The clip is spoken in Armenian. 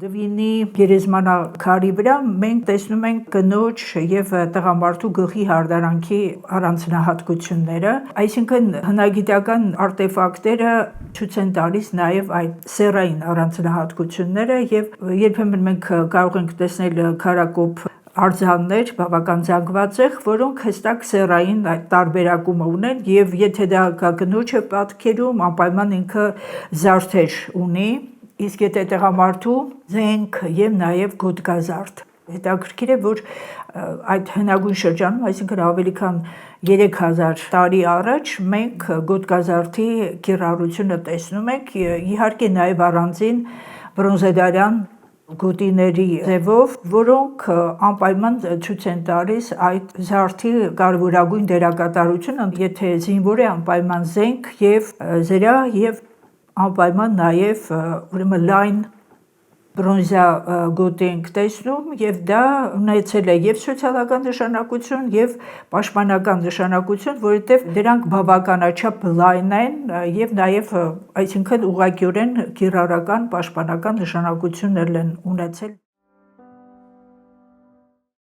Դվինի գերեզմանաքարի վրա մենք տեսնում ենք կնոջ և տղամարդու գլխի հարդարանքի առանձնահատկությունները, այսինքն հնագիտական արտեֆակտները ցույց են տալիս նաև այդ սեռային առանձնահատկությունները և երբեմն մենք կարող ենք տեսնել քարակոփ արձաններ, բավական զանգվածեղ, որոնք հստակ սեռային տարբերակում ունեն և եթե դա կնոջ է պատկերում, անպայման ինքը զարդեր ունի, իսկ եթե տղամարդու զենք և նաև գոտկազարդ։ Հետաքրքիր է, որ այդ հնագույն շրջանում, այսինքն ավելի քան 3000 տարի առաջ, մենք գոտկազարդի կիրառությունը տեսնում ենք, իհարկե նաև առանձին բրոնզեդարյան գոտիների ձևով, որոնք անպայման ցույց են տալիս այդ զարդի կարևորագույն դերակատարությունը, եթե զինվոր է անպայման զենք և զրահ և անպայման նաև լայն բրոնզա գոտի ենք տեսնում և դա ունեցել է և սոցիալական նշանակություն և պաշտպանական նշանակություն, որովհետև դրանք բավականաչափ լայն են և նաև այսինքն ուղղակիորեն կիրառական պաշտպանական նշանակություն են ունեցել։